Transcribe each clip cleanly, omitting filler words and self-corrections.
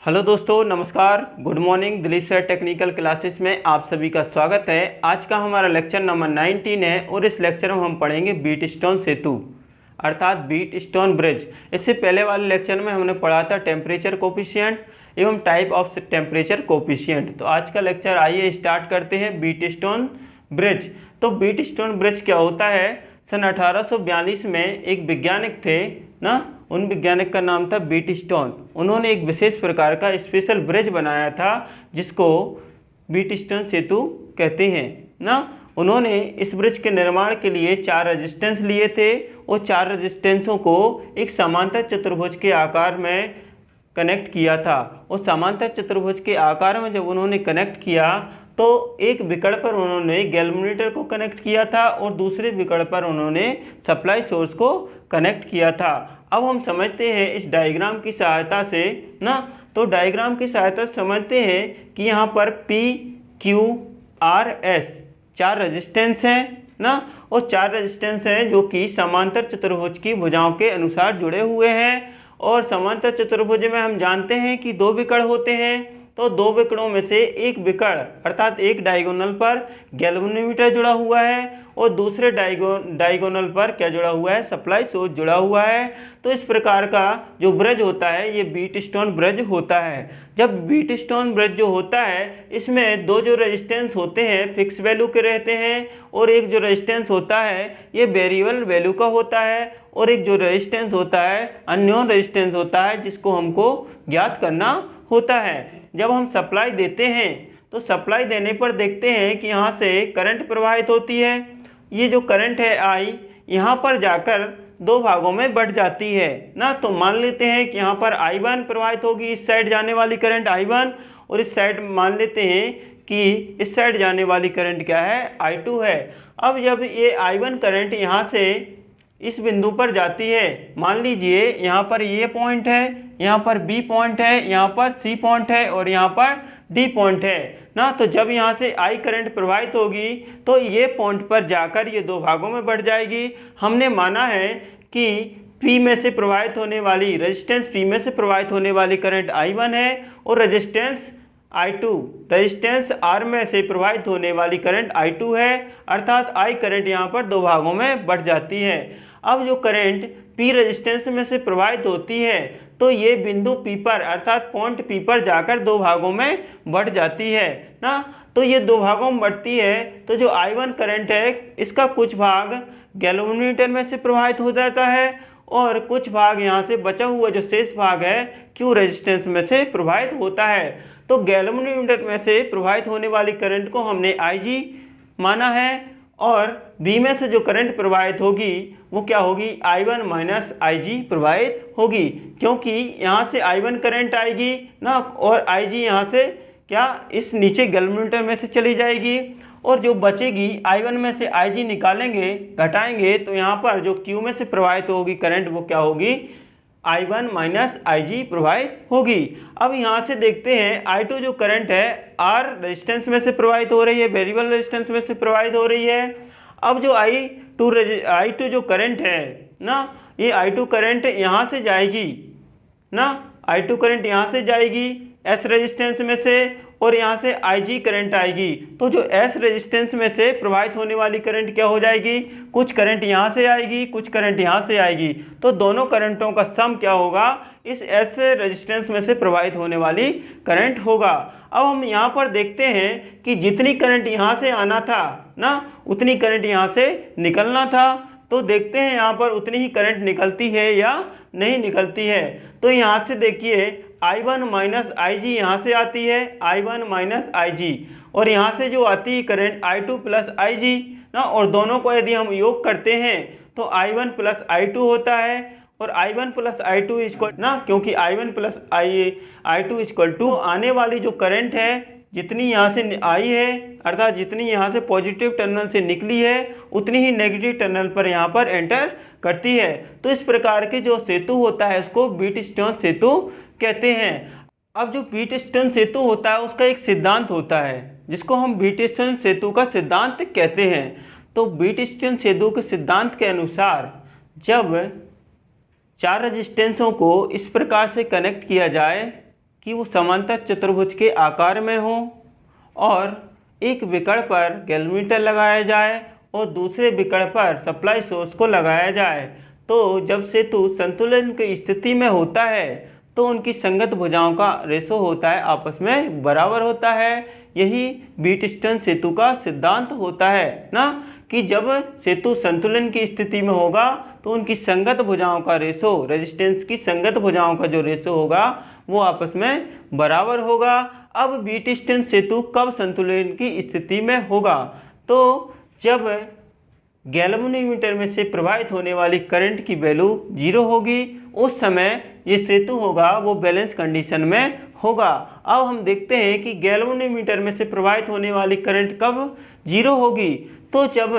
Hello दोस्तों, नमस्कार, good morning. Dilip sir technical classes में आप सभी का स्वागत है। आज का हमारा लेक्चर नंबर 19 है और इस लेक्चर में हम पढ़ेंगे बीट स्टोन सेतु अर्थात बीट स्टोन ब्रिज। इससे पहले वाले लेक्चर में हमने पढ़ा था टेम्परेचर कोफिशिएंट एवं टाइप ऑफ टेम्परेचर कोफिशिएंट। तो आज का लेक्चर आइए स्टार्ट करते हैं बीट स्टोन ब्रिज। तो बीट स्टोन ब्रिज क्या होता है? सन 1842 में एक वैज्ञानिक थे ना, उन वैज्ञानिक का नाम था बीट स्टोन। उन्होंने एक विशेष प्रकार का स्पेशल ब्रिज बनाया था जिसको बीट स्टोन सेतु कहते हैं ना। उन्होंने इस ब्रिज के निर्माण के लिए 4 रेजिस्टेंस लिए थे और 4 रेजिस्टेंसों को एक समांतर चतुर्भुज के आकार में कनेक्ट किया था। और समांतर चतुर्भुज के आकार में जब उन्होंने कनेक्ट किया तो एक विकर्ण पर उन्होंने गैल्वेनोमीटर को कनेक्ट किया था और दूसरे विकर्ण पर उन्होंने सप्लाई सोर्स को कनेक्ट किया था। अब हम समझते हैं इस डायग्राम की सहायता से ना, तो डायग्राम की सहायता से समझते हैं कि यहाँ पर P, Q, R, S 4 resistance हैं ना, और 4 रेजिस्टेंस हैं जो कि समांतर चतुर्भुज की भुजाओं के अनुसार जुड़े हुए हैं। और समांतर चतुर्भुज में हम जानते हैं कि 2 विकर्ण होते हैं, तो 2 विकर्णों में से एक विकर्ण अर्थात एक डायगोनल पर गैल्वेनोमीटर जुड़ा हुआ है और दूसरे डायगोनल पर क्या जुड़ा हुआ है? सप्लाई सोर्स जुड़ा हुआ है। तो इस प्रकार का जो ब्रिज होता है ये बीट स्टोन ब्रिज होता है। जब बीट स्टोन ब्रिज जो होता है इसमें 2 जो रेजिस्टेंस होते हैं फिक्स वैल्यू के रहते हैं और एक जो रेजिस्टेंस होता है ये वेरिएबल वैल्यू का होता है और एक जो रेजिस्टेंस होता है अननोन रेजिस्टेंस होता है जिसको हमको ज्ञात करना होता है। जब हम सप्लाई देते हैं तो सप्लाई देने पर देखते हैं कि यहाँ से करंट प्रवाहित होती है। ये जो करंट है I यहाँ पर जाकर 2 भागों में बढ़ जाती है ना। तो मान लेते हैं कि यहाँ पर I1 प्रवाहित होगी, इस साइड जाने वाली करंट I1, और इस साइड मान लेते हैं कि इस साइड जाने वाली करंट क्या है? I2 है। अब जब ये I1 करंट यहाँ से इस बिंदु पर जाती है, मान लीजिए यहाँ पर ये पॉइंट है, यहाँ पर B पॉइंट है, यहाँ पर C पॉइंट है और यहाँ पर D पॉइंट है ना। तो जब यहाँ से I करंट प्रवाहित होगी तो ये पॉइंट पर जाकर ये 2 भागों में बढ़ जाएगी। हमने माना है कि P में से प्रवाहित होने वाली रेजिस्टेंस P में से प्रवाहित होने वाली करंट I1 है और रेजिस्टेंस I2 रेजिस्टेंस R में से प्रवाहित होने वाली करंट I2 है, अर्थात I करंट यहाँ पर 2 भागों में बढ़ जाती है। अब जो करंट P रेजिस्टेंस में से प्रवाहित होती है तो ये बिंदु P पर अर्थात पॉइंट P पर जाकर 2 भागों में बढ़ जाती है ना। तो ये 2 भागों में बढ़ती है तो जो I1 करंट है इसका कुछ भाग गैल्वेनोमीटर में से प्रवाहित हो जाता है और कुछ भाग यहाँ से बचा हुआ जो शेष भाग है Q रेजिस्टेंस में से प्रवाहित होता है। तो गैल्वेनोमीटर में से प्रवाहित होने वाली करंट को हमने IG माना है और B में से जो करंट प्रवाहित होगी वो क्या होगी? I1 माइनस IG प्रवाहित होगी, क्योंकि यहाँ से I1 करंट आएगी ना और IG यहाँ से क्या इस नीचे गैल्वेनोमीटर में से चली जाएगी और जो बचेगी I1 में से IG निकालेंगे घटाएंगे तो यहाँ पर जो Q में से प्रवाहित होगी करंट वो क्या होगी? I1 माइनस IG प्रवाहित होगी। अब यहाँ से देखते हैं I2 जो करंट है R रेजिस्टेंस में से प्रवाहित हो रही है, वेरिएबल रेजिस्टेंस में से प्रवाहित हो रही है। अब जो I2 जो करंट है ना, ये I2 करंट यहाँ से जाएगी ना, I2 करंट यहाँ से जाएगी S रेजिस्टेंस में से और यहाँ से IG करंट आएगी। तो जो S रेजिस्टेंस में से प्रवाहित होने वाली करंट क्या हो जाएगी? कुछ करंट यहाँ से आएगी, कुछ करंट यहाँ से आएगी। तो दोनों करंटों का सम क्या होगा? इस S रेजिस्टेंस में से प्रवाहित होने वाली करंट होगा। अब हम यहाँ पर देखते हैं कि जितनी करंट यहाँ से आना था ना उतनी करंट यहाँ से निकलना था। तो देखते हैं यहाँ पर उतनी ही करंट निकलती है या नहीं निकलती है। तो यहाँ से देखिए I1 माइनस IG यहाँ से आती है, I1 माइनस IG, और यहाँ से जो आती है करंट I2 प्लस IG ना, और दोनों को यदि हम योग करते हैं तो I1 प्लस I2 होता है और I1 प्लस I2 इक्वल ना, क्योंकि I1 plus I2 equal to आने वाली जो करंट है जितनी यहाँ से आई है अर्थात जितनी यहाँ से पॉजिटिव टर्मिनल से निकली है उतनी ही नेगेटिव टर्मिनल पर यहाँ पर एंटर करती है। तो इस प्रकार के जो सेतु होता है उसको बीट स्टोन सेतु कहते हैं। अब जो बीट स्टोन सेतु होता है उसका एक सिद्धांत होता है जिसको हम बीट स्टोन सेतु का सिद्धांत कहते हैं। तो बीट स्टोन सेतु के सिद्धांत के अनुसार जब 4 रेजिस्टेंसों को इस प्रकार से कनेक्ट किया जाए कि वो समांतर चतुर्भुज के आकार में हो और एक विकर्ण पर गैल्वेनोमीटर लगाया जाए और दूसरे विकर्ण पर सप्लाई सोर्स को लगाया जाए। तो जब सेतु संतुलन की स्थिति में होता है तो उनकी संगत भुजाओं का रेशो होता है आपस में बराबर होता है। यही व्हीटस्टोन सेतु का सिद्धांत होता है ना, कि जब सेतु संतुलन की स्थिति में होगा तो उनकी संगत भुजाओं का रेशो, रेजिस्टेंस की संगत भुजाओं का जो रेशो होगा वो आपस में बराबर होगा। अब व्हीटस्टोन सेतु कब संतुलन की स्थिति में होगा? तो जब गैल्वेनोमीटर में से प्रवाहित होने वाली करंट की वैल्यू 0 होगी, उस समय ये सेतु होगा वो बैलेंस कंडीशन में होगा। अब हम देखते हैं कि गैल्वेनोमीटर में से प्रवाहित होने वाली करंट कब 0 होगी? तो जब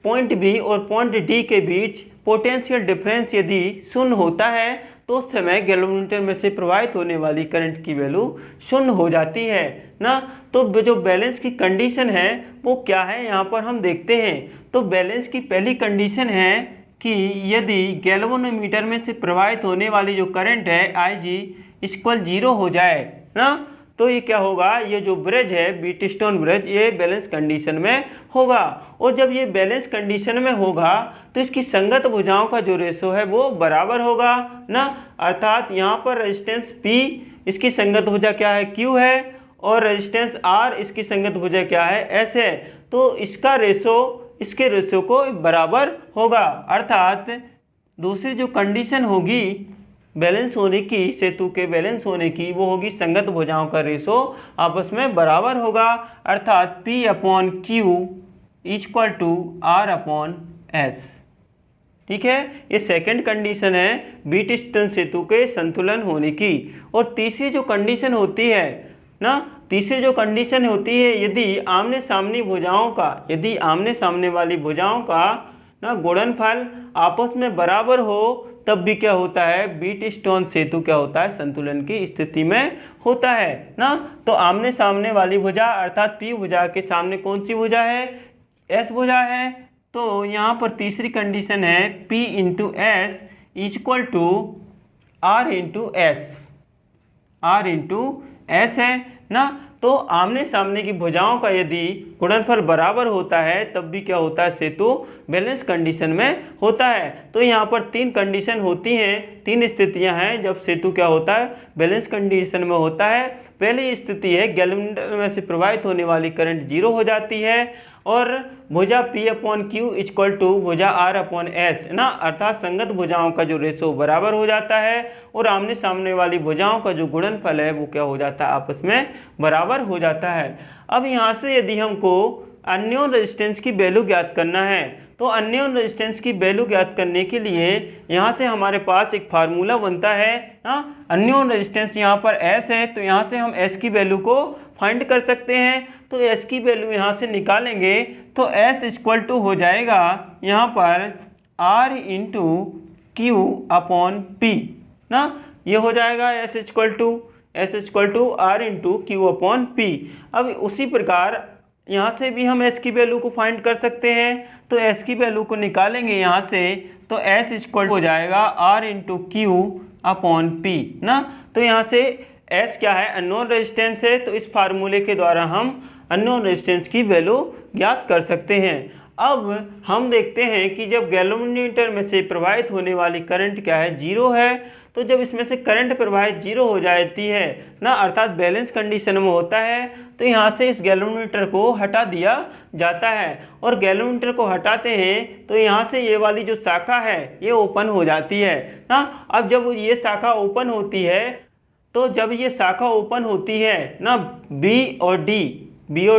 पॉइंट बी और पॉइंट डी के बीच पोटेंशियल डिफरेंस यदि 0 होता है तो उस समय गैल्वेनोमीटर में से प्रवाहित होने वाली करंट की वैल्यू 0 हो जाती है ना। तो जो बैलेंस की कंडीशन है वो क्या है, यहाँ पर हम देखते हैं। तो बैलेंस की पहली कंडीशन है कि यदि गैल्वेनोमीटर में से प्रवाहित होने वाली जो करंट है IG = 0 हो जाए ना, तो ये क्या होगा, ये जो ब्रिज है व्हीटस्टोन ब्रिज ये बैलेंस कंडीशन में होगा। और जब ये बैलेंस कंडीशन में होगा तो इसकी संगत भुजाओं का जो रेशो है वो बराबर होगा ना, अर्थात यहाँ पर रेजिस्टेंस P इसकी संगत भुजा क्या है Q है और रेजिस्टेंस R इसकी संगत भुजा क्या है S है। तो इसका रेशो इसके रेशो को बराबर होगा, अर्थात दूसरी जो कंडीशन होगी बैलेंस होने की, सेतु के बैलेंस होने की, वो होगी संगत भुजाओं का रेशो आपस में बराबर होगा, अर्थात P/Q = R/S। ठीक है, ये सेकंड कंडीशन है व्हीटस्टोन सेतु के संतुलन होने की। और तीसरी जो कंडीशन होती है ना, तीसरी जो कंडीशन होती है यदि आमने सामने भुजाओं का, यदि आमने सामने वाली भुजाओं का ना गुणनफल आपस में बराबर हो तब भी क्या होता है, व्हीटस्टोन सेतु क्या होता है, संतुलन की स्थिति में होता है ना। तो आमने सामने वाली भुजा अर्थात P भुजा के सामने कौन सी भुजा है, S भुजा है। तो यहाँ पर तीसरी कंडीशन है P × S = R × S है ना। तो आमने सामने की भुजाओं का यदि गुणनफल बराबर होता है तब भी क्या होता है, सेतु बैलेंस कंडीशन में होता है। तो यहाँ पर तीन कंडीशन होती हैं, तीन स्थितियां हैं जब सेतु क्या होता है, बैलेंस कंडीशन में होता है। पहली स्थिति है गैल्वेनोमीटर में से प्रवाहित होने वाली करंट 0 हो जाती है और भुजा P/Q = भुजा R/S ना, अर्थात संगत भुजाओं का जो रेशो बराबर हो जाता है और आमने सामने वाली भुजाओं का जो गुणनफल है वो क्या हो जाता है, आपस में बराबर हो जाता है। अब यहाँ से यदि हमको अननोन रेजिस्टेंस की वैल्यू ज्ञात करना है तो अननोन रेजिस्टेंस की वैल्यू ज्ञात करने के लिए यहाँ से हमारे पास एक फार्मूला बनता है ना। अननोन रेजिस्टेंस यहाँ पर S है तो यहाँ से हम S की वैल्यू को फाइंड कर सकते हैं। तो S की वैल्यू यहाँ से निकालेंगे तो S = हो जाएगा यहाँ पर R × Q/P ना, ये हो जाएगा S = R × Q/P। अब उसी प्रकार यहाँ से भी हम S की वैल्यू को फाइंड कर सकते हैं। तो S की वैल्यू को निकालेंगे यहाँ से तो S = हो जाएगा R × Q/P ना। तो यहाँ से S क्या है, अननोन रेजिस्टेंस है, तो इस फार्मूले के द्वारा हम अननोन रेजिस्टेंस की वैल्यू ज्ञात कर सकते हैं। अब हम देखते हैं कि जब गैल्वेनोमीटर में से प्रवाहित होने वाली करंट क्या है, 0 है। तो जब इसमें से करंट प्रवाहित 0 हो जाती है ना, अर्थात बैलेंस कंडीशन में होता है, तो यहाँ से इस गैल्वेनोमीटर को हटा दिया जाता है। और गैल्वेनोमीटर को हटाते हैं तो यहाँ से ये वाली जो शाखा है ये ओपन हो जाती है ना। अब जब ये शाखा ओपन होती है तो जब ये शाखा ओपन होती है ना, बी और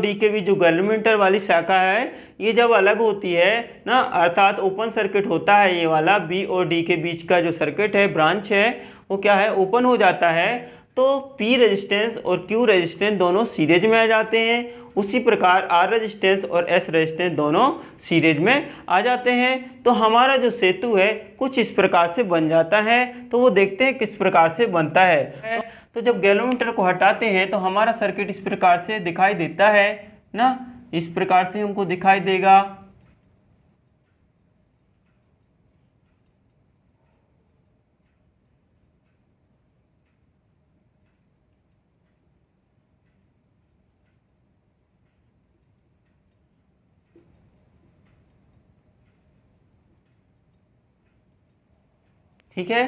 डी के बीच जो गैल्वेनोमीटर वाली शाखा है ये जब अलग होती है ना, अर्थात ओपन सर्किट होता है, ये वाला बी और डी के बीच का जो सर्किट है, ब्रांच है, वो क्या है, ओपन हो जाता है। तो P रेजिस्टेंस और Q रेजिस्टेंस दोनों सीरीज में आ जाते हैं। उसी प्रकार R रेजिस्टेंस और S रेजिस्टेंस दोनों सीरीज में आ जाते हैं। तो हमारा जो सेतु है कुछ इस प्रकार से बन जाता है। तो वो देखते हैं किस प्रकार से बनता है। तो जब गैल्वेनोमीटर को हटाते हैं तो हमारा सर्किट इस प्रकार से दिखाई देता है ना, इस प्रकार से हमको दिखाई देगा। ठीक है।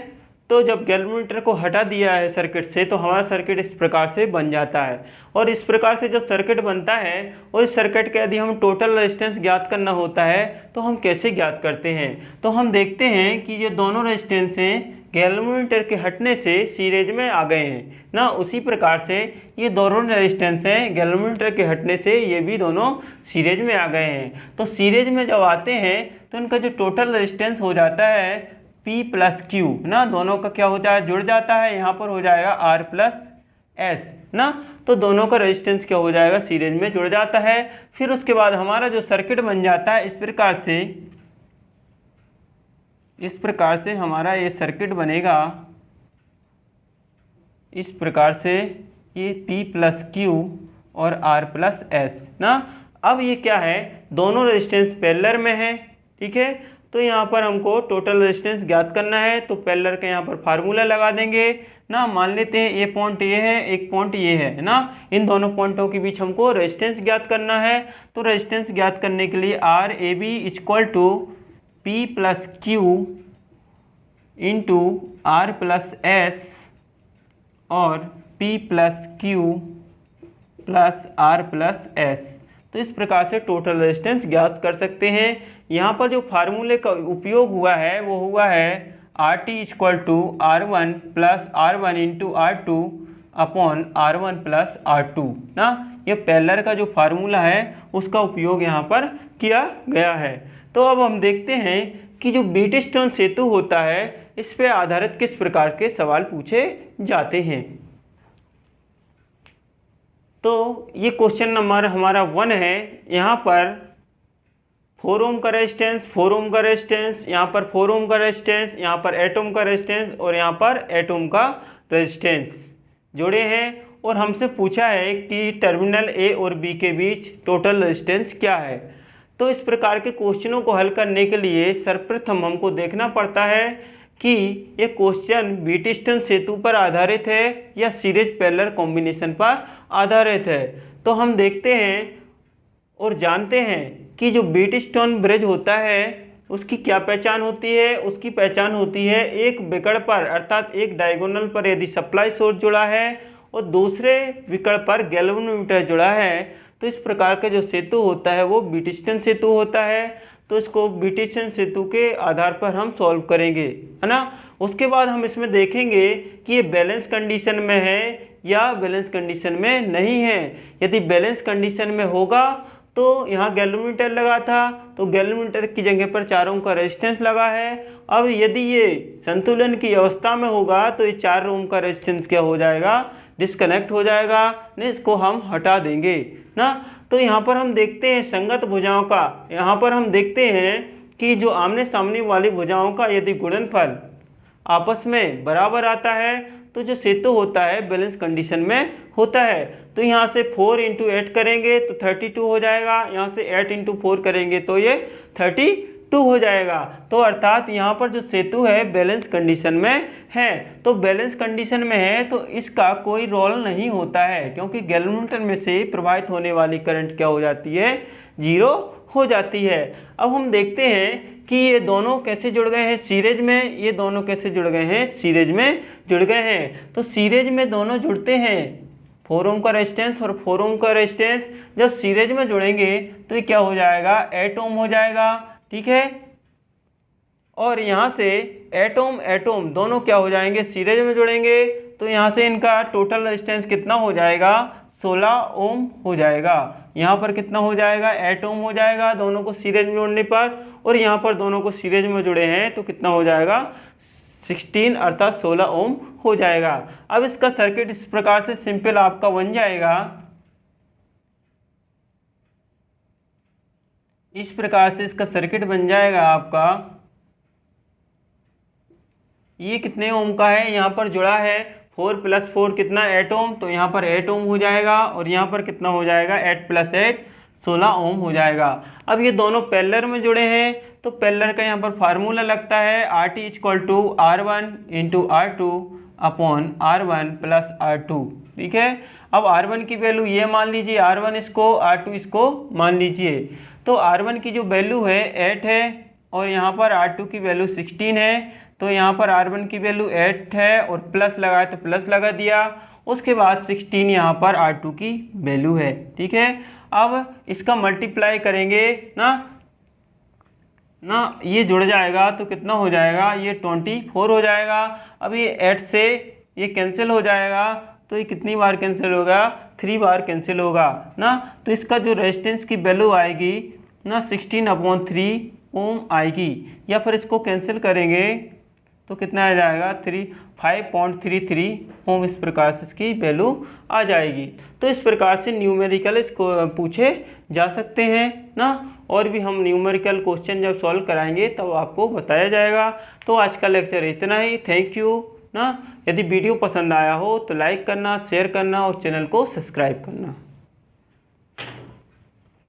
तो जब गैल्वेनोमीटर को हटा दिया है सर्किट से तो हमारा सर्किट इस प्रकार से बन जाता है। और इस प्रकार से जब सर्किट बनता है और इस सर्किट के यदि हम टोटल रेजिस्टेंस ज्ञात करना होता है तो हम कैसे ज्ञात करते हैं, तो हम देखते हैं कि ये दोनों रेजिस्टेंस हैं गैल्वेनोमीटर के हटने से सीरीज में आ गए हैं ना। उसी प्रकार से ये दोनों रेजिस्टेंस हैं गैल्वेनोमीटर के हटने से ये भी दोनों सीरीज में आ गए हैं। तो सीरीज में जब आते हैं तो इनका जो टोटल रेजिस्टेंस हो जाता है P प्लस Q ना, दोनों का क्या हो जाए जुड़ जाता है, यहाँ पर हो जाएगा R प्लस S ना। तो दोनों का रेजिस्टेंस क्या हो जाएगा सीरीज में जुड़ जाता है। फिर उसके बाद हमारा जो सर्किट बन जाता है इस प्रकार से हमारा ये सर्किट बनेगा इस प्रकार से, ये P प्लस Q और R प्लस S ना। अब ये क्या है, दोनों रेजिस्टेंस पैरेलल में है, ठीक है। तो यहाँ पर हमको टोटल रेजिस्टेंस ज्ञात करना है, तो पैरेलल का यहाँ पर फार्मूला लगा देंगे ना। मान लेते हैं ये पॉइंट ये है, एक पॉइंट ये है ना, इन दोनों पॉइंटों के बीच हमको रेजिस्टेंस ज्ञात करना है। तो रेजिस्टेंस ज्ञात करने के लिए R A B equal to P plus Q into R plus S और P plus Q plus R plus S। तो इस प्रकार से टोटल रेजिस्टेंस ज्ञात कर सकते हैं। यहाँ पर जो फार्मूले का उपयोग हुआ है वो हुआ है RT equal to R1 plus R1 into R2 upon R1 plus R2 ना। ये पैरेलल का जो फार्मूला है उसका उपयोग यहाँ पर किया गया है। तो अब हम देखते हैं कि जो व्हीटस्टोन सेतु होता है इस पे आधारित किस प्रकार के सवाल पूछे जाते हैं। तो ये क्वेश्चन नंबर हमारा 1 है। यहाँ पर 4 ओम का रेजिस्टेंस, 4 ओम का रेजिस्टेंस, यहाँ पर 4 ओम का रेजिस्टेंस, यहाँ पर 8 ओम का रेजिस्टेंस और यहाँ पर 8 ओम का रेजिस्टेंस जोड़े हैं और हमसे पूछा है कि टर्मिनल ए और बी के बीच टोटल रेजिस्टेंस क्या है। तो इस प्रकार के क्वेश्चनों को हल करने के लिए सर्वप्रथम हमको देखना पड़ता है कि ये क्वेश्चन व्हीटस्टोन सेतु पर आधारित है या सीरीज पैरेलल कॉम्बिनेशन पर आधारित है। तो हम देखते हैं और जानते हैं कि जो व्हीटस्टोन ब्रिज होता है उसकी क्या पहचान होती है। उसकी पहचान होती है एक विकर्ण पर अर्थात एक डायगोनल पर यदि सप्लाई सोर्स जुड़ा है और दूसरे विकर्ण पर गैल्वेनोमीटर जुड़ा है तो इस प्रकार का जो सेतु होता है वो व्हीटस्टोन सेतु होता है। तो इसको व्हीटस्टोन सेतु के आधार पर हम सॉल्व करेंगे, है ना। उसके बाद हम इसमें देखेंगे कि ये बैलेंस कंडीशन में है या बैलेंस कंडीशन में नहीं है। यदि बैलेंस कंडीशन में होगा तो यहाँ गैल्वेनोमीटर लगा था तो गैल्वेनोमीटर की जगह पर 4 ओम का रेजिस्टेंस लगा है। अब यदि ये संतुलन की अवस्था में होगा तो ये 4 ओम का रेजिस्टेंस क्या हो जाएगा, डिस्कनेक्ट हो जाएगा ना, इसको हम हटा देंगे ना। तो यहाँ पर हम देखते हैं संगत भुजाओं का, यहाँ पर हम देखते हैं कि जो आमने सामने वाली भुजाओं का यदि गुणनफल आपस में बराबर आता है तो जो सेतु होता है बैलेंस कंडीशन में होता है। तो यहाँ से 4 इंटू 8 करेंगे तो 32 हो जाएगा, यहाँ से 8 इंटू 4 करेंगे तो ये 32 हो जाएगा। तो अर्थात यहाँ पर जो सेतु है बैलेंस कंडीशन में है। तो बैलेंस कंडीशन में है तो इसका कोई रोल नहीं होता है क्योंकि गैल्वेनोमीटर में से प्रवाहित होने वाली करंट क्या हो जाती है, 0 हो जाती है। अब हम देखते हैं कि ये दोनों कैसे जुड़ गए हैं सीरीज में, ये दोनों कैसे जुड़ गए हैं सीरीज में जुड़ गए हैं। तो सीरीज में दोनों जुड़ते हैं 4 ओम का रेजिस्टेंस और 4 ओम का रेजिस्टेंस जब सीरीज में जुड़ेंगे तो ये क्या हो जाएगा, 8 ओम हो जाएगा, ठीक है। और यहाँ से 8 ओम दोनों क्या हो जाएंगे सीरीज में जुड़ेंगे तो यहाँ से इनका टोटल रेजिस्टेंस कितना हो जाएगा, 16 ओम हो जाएगा। यहाँ पर कितना हो जाएगा, 8 ओम हो जाएगा दोनों को सीरीज में जोड़ने पर। और यहाँ पर दोनों को सीरीज में जुड़े हैं तो कितना हो जाएगा, 16 अर्थात 16 ओम हो जाएगा। अब इसका सर्किट इस प्रकार से सिंपल आपका बन जाएगा, इस प्रकार से इसका सर्किट बन जाएगा आपका। ये कितने ओम का है, यहाँ पर जुड़ा है 4 प्लस 4 कितना 8 ओम, तो यहाँ पर 8 ओम हो जाएगा और यहाँ पर कितना हो जाएगा 8 प्लस 8 16 ओम हो जाएगा। अब ये दोनों पैरेलल में जुड़े हैं तो पैरेलल का यहाँ पर फार्मूला लगता है RT equal to R1 into R2 upon R1 plus R2, ठीक है। अब R1 की वैल्यू ये मान लीजिए, R1 इसको, R2 इसको मान लीजिए। तो R1 की जो वैल्यू है 8 है और यहाँ पर R2 की वैल्यू 16 है। तो यहाँ पर R1 की वैल्यू 8 है और प्लस लगाए तो प्लस लगा दिया। उसके बाद 16 यहाँ पर R2 की वैल्यू है। ठीक है, अब इसका मल्टीप्लाई करेंगे ना ये जुड़ जाएगा तो कितना हो जाएगा, ये 24 हो जाएगा। अब ये 8 से ये कैंसिल हो जाएगा तो ये कितनी बार कैंसिल होगा, 3 बार कैंसिल होगा ना। तो इसका जो रेजिस्टेंस की वैल्यू आएगी ना 16/3 ओम आएगी, या फिर इसको कैंसिल करेंगे तो कितना आ जाएगा 5.33 ओम। इस प्रकार से इसकी वैल्यू आ जाएगी। तो इस प्रकार से न्यूमेरिकल इसको पूछे जा सकते हैं ना, और भी हम न्यूमेरिकल क्वेश्चन जब सॉल्व कराएंगे तब आपको बताया जाएगा। तो आज का लेक्चर इतना ही। थैंक यू ना। यदि वीडियो पसंद आया हो तो लाइक करना, शेयर करना और चैनल को सब्सक्राइब करना।